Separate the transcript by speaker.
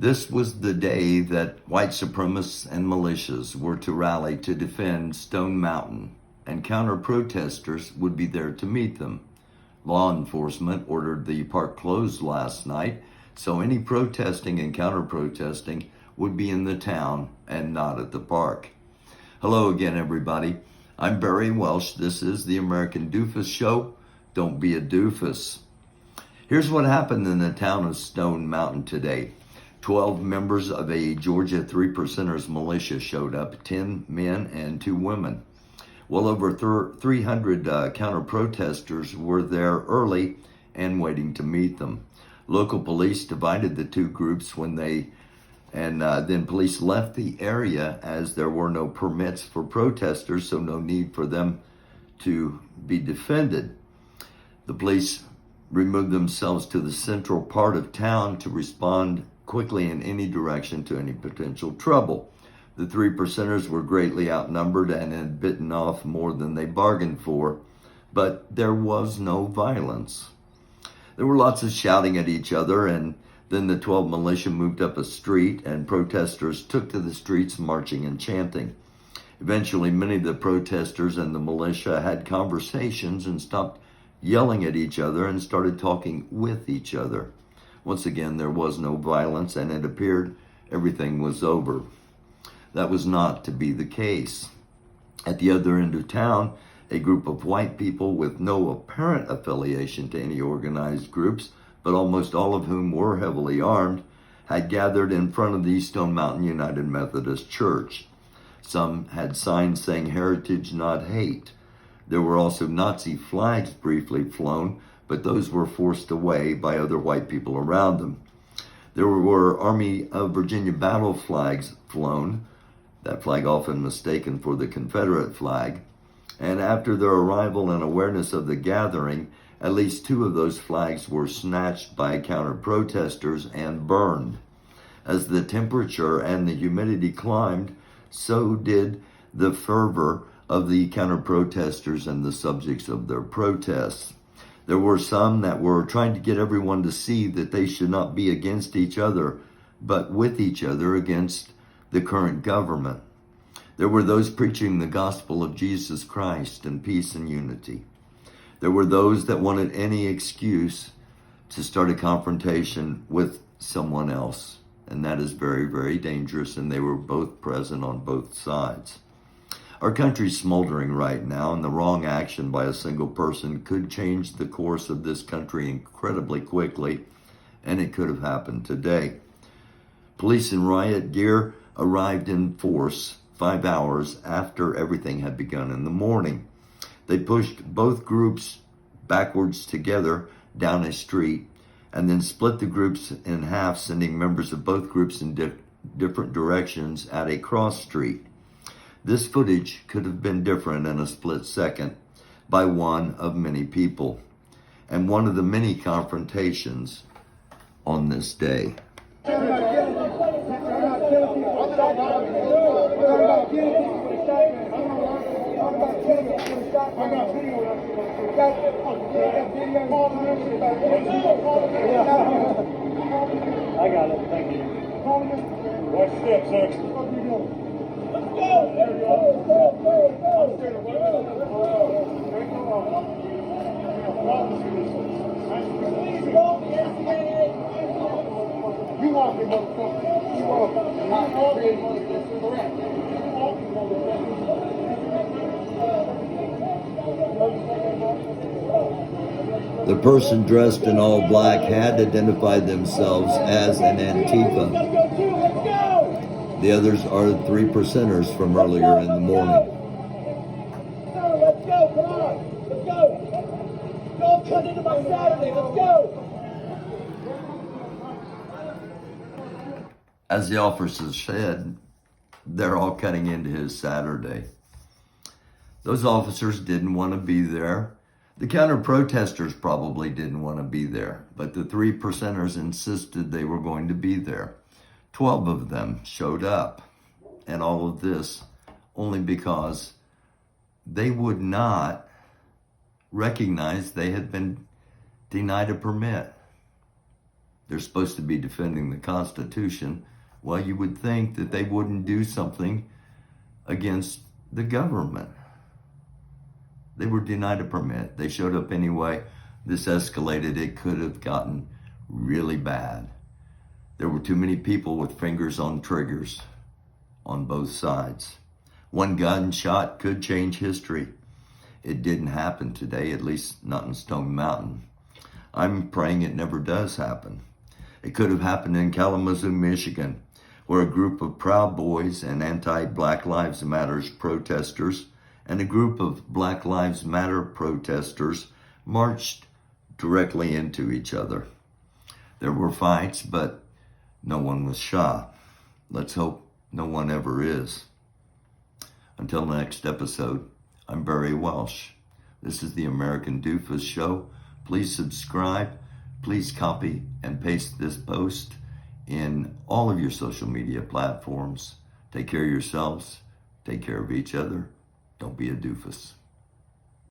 Speaker 1: This was the day that white supremacists and militias were to rally to defend Stone Mountain, and counter-protesters would be there to meet them. Law enforcement ordered the park closed last night, so any protesting and counter-protesting would be in the town and not at the park. Hello again, everybody. I'm Barry Welsh. This is the American Doofus Show. Don't be a doofus. Here's what happened in the town of Stone Mountain today. 12 members of a Georgia 3 Percenters militia showed up, 10 men and 2 women. Well over 300 counter-protesters were there early and waiting to meet them. Local police divided the two groups then police left the area as there were no permits for protesters, so no need for them to be defended. The police removed themselves to the central part of town to respond quickly in any direction to any potential trouble. The 3 Percenters were greatly outnumbered and had bitten off more than they bargained for, but there was no violence. There were lots of shouting at each other, and then the 12 militia moved up a street, and protesters took to the streets marching and chanting. Eventually, many of the protesters and the militia had conversations and stopped yelling at each other and started talking with each other. Once again, there was no violence, and it appeared everything was over. That was not to be the case. At the other end of town, a group of white people with no apparent affiliation to any organized groups, but almost all of whom were heavily armed, had gathered in front of the Stone Mountain United Methodist Church. Some had signs saying "Heritage, not hate." There were also Nazi flags briefly flown, but those were forced away by other white people around them. There were Army of Virginia battle flags flown, that flag often mistaken for the Confederate flag, and after their arrival and awareness of the gathering, at least 2 of those flags were snatched by counter-protesters and burned. As the temperature and the humidity climbed, so did the fervor of the counter-protesters and the subjects of their protests. There were some that were trying to get everyone to see that they should not be against each other, but with each other against the current government. There were those preaching the gospel of Jesus Christ and peace and unity. There were those that wanted any excuse to start a confrontation with someone else, and that is very, very dangerous, and they were both present on both sides. Our country's smoldering right now, and the wrong action by a single person could change the course of this country incredibly quickly, and it could have happened today. Police in riot gear arrived in force 5 hours after everything had begun in the morning. They pushed both groups backwards together down a street and then split the groups in half, sending members of both groups in different directions at a cross street. This footage could have been different in a split second by one of many people, and one of the many confrontations on this day.
Speaker 2: I got it, thank you. Watch step, sir. You walk it, motherfucker. You walk
Speaker 1: The person dressed in all black had identified themselves as an ANTIFA. The others are 3 Percenters from earlier in the morning.
Speaker 3: Let's go, come on, let's go. Don't cut into my Saturday, let's go.
Speaker 1: As the officers said, they're all cutting into his Saturday. Those officers didn't want to be there. The counter-protesters probably didn't want to be there, but the 3 Percenters insisted they were going to be there. 12 of them showed up, and all of this only because they would not recognize they had been denied a permit. They're supposed to be defending the Constitution. Well, you would think that they wouldn't do something against the government. They were denied a permit. They showed up anyway. This escalated. It could have gotten really bad. There were too many people with fingers on triggers on both sides. One gunshot could change history. It didn't happen today, at least not in Stone Mountain. I'm praying it never does happen. It could have happened in Kalamazoo, Michigan, where a group of Proud Boys and anti-Black Lives Matter protesters and a group of Black Lives Matter protesters marched directly into each other. There were fights, but no one was shot. Let's hope no one ever is. Until next episode, I'm Barry Welsh. This is the American Doofus Show. Please subscribe. Please copy and paste this post in all of your social media platforms. Take care of yourselves. Take care of each other. Don't be a doofus.